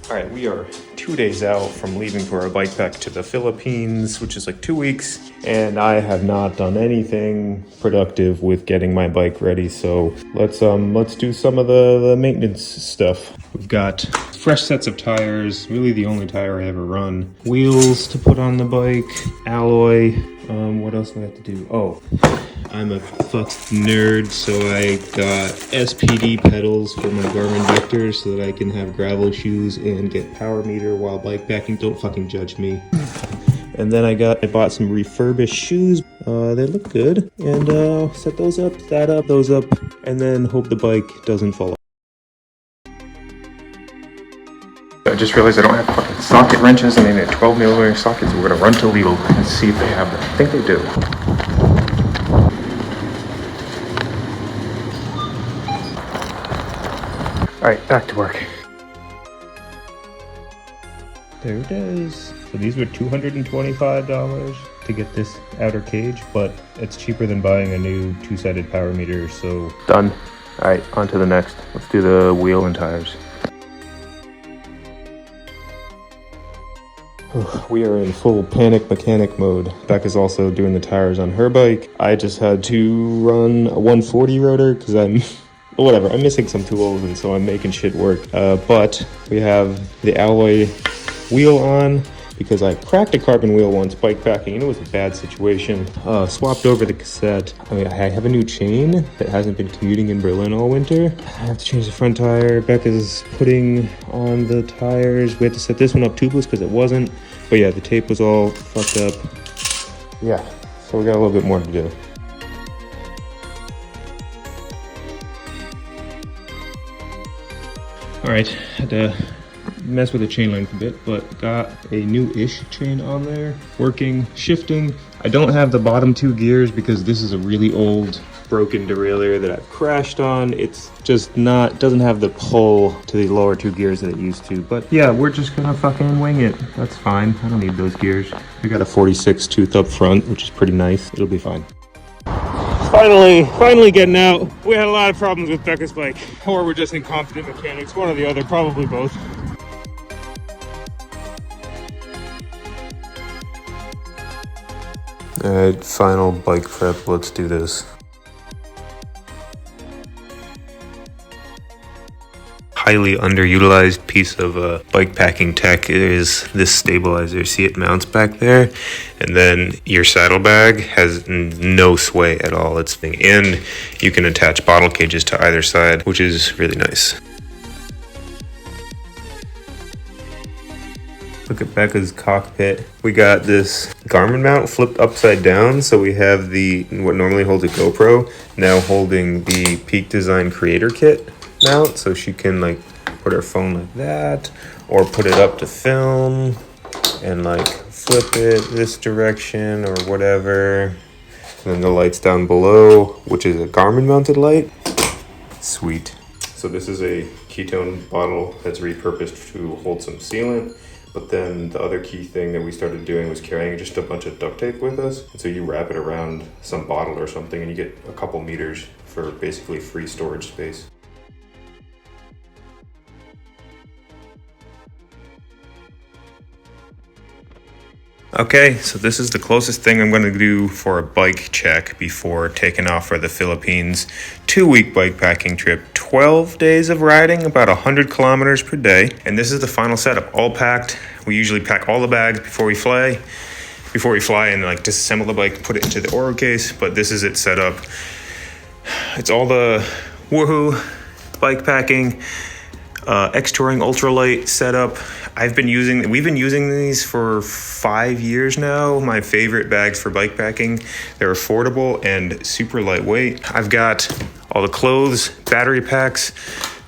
All right, we are 2 days out from leaving for our bike pack to the Philippines, which is like 2 weeks, and I have not done anything productive with getting my bike ready. So let's do some of the maintenance stuff. We've got fresh sets of tires, really the only tire I ever run. Wheels to put on the bike, alloy. What else do I have to do? Oh, I'm a fucking nerd, so I got SPD pedals for my Garmin Vector so that I can have gravel shoes and get power meter while bike packing. Don't fucking judge me. And then I bought some refurbished shoes. They look good. And set those up, those up, and then hope the bike doesn't fall off. I just realized I don't have fucking socket wrenches, and they need 12mm sockets. We're gonna run to Lidl and see if they have them. I think they do. All right, back to work. There it is. So these were $225 to get this outer cage, but it's cheaper than buying a new two-sided power meter, so. Done. All right, on to the next. Let's do the wheel and tires. We are in full panic mechanic mode. Becca's also doing the tires on her bike. I just had to run a 140 rotor because I'm missing some tools, and so I'm making shit work. But we have the alloy wheel on because I cracked a carbon wheel once bike packing, and it was a bad situation. Swapped over the cassette. I have a new chain that hasn't been commuting in Berlin all winter. I have to change the front tire. Becca's putting on the tires. We had to set this one up tubeless because it wasn't. But yeah, the tape was all fucked up. Yeah, so we got a little bit more to do. All right, had to mess with the chain length a bit, but got a new-ish chain on there, working, shifting. I don't have the bottom two gears because this is a really old broken derailleur that I've crashed on. It's just doesn't have the pull to the lower two gears that it used to. But yeah, we're just gonna fucking wing it. That's fine, I don't need those gears. We got a 46 tooth up front, which is pretty nice. It'll be fine. Finally getting out. We had a lot of problems with Becca's bike, or we're just incompetent mechanics, one or the other, probably both. All right, final bike prep, let's do this. Highly underutilized piece of bike packing tech is this stabilizer. See, it mounts back there, and then your saddlebag has no sway at all. And you can attach bottle cages to either side, which is really nice. Look at Becca's cockpit. We got this Garmin mount flipped upside down, so we have what normally holds a GoPro now holding the Peak Design Creator Kit mount, so she can like put her phone like that, or put it up to film and like flip it this direction or whatever. And then the lights down below, which is a Garmin mounted light. Sweet. So this is a ketone bottle that's repurposed to hold some sealant. But then the other key thing that we started doing was carrying just a bunch of duct tape with us. And so you wrap it around some bottle or something and you get a couple meters for basically free storage space. Okay, so this is the closest thing I'm going to do for a bike check before taking off for the Philippines. 2-week bike packing trip, 12 days of riding, about 100 kilometers per day. And this is the final setup, all packed. We usually pack all the bags before we fly and like disassemble the bike, put it into the Oro case, but this is it set up. It's all the woohoo bike packing, X-Touring ultralight setup. We've been using these for 5 years now. My favorite bags for bike packing. They're affordable and super lightweight. I've got all the clothes, battery packs,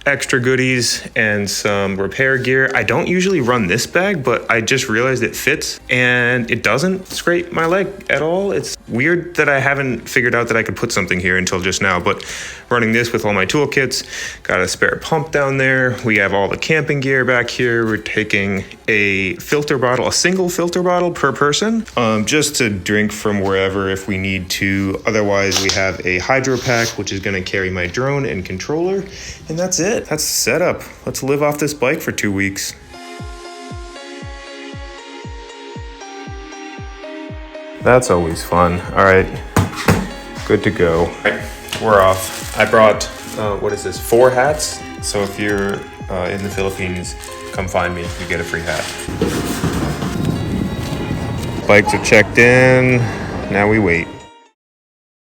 extra goodies, and some repair gear. I don't usually run this bag, but I just realized it fits and it doesn't scrape my leg at all. It's weird that I haven't figured out that I could put something here until just now, but running this with all my toolkits, got a spare pump down there. We have all the camping gear back here. We're taking a single filter bottle per person, just to drink from wherever if we need to. Otherwise, we have a hydro pack, which is gonna carry my drone and controller, and that's it. That's the setup. Let's live off this bike for 2 weeks. That's always fun. All right, good to go. All right, we're off. I brought, what is this, 4 hats? So if you're in the Philippines, come find me, you get a free hat. Bikes are checked in, now we wait.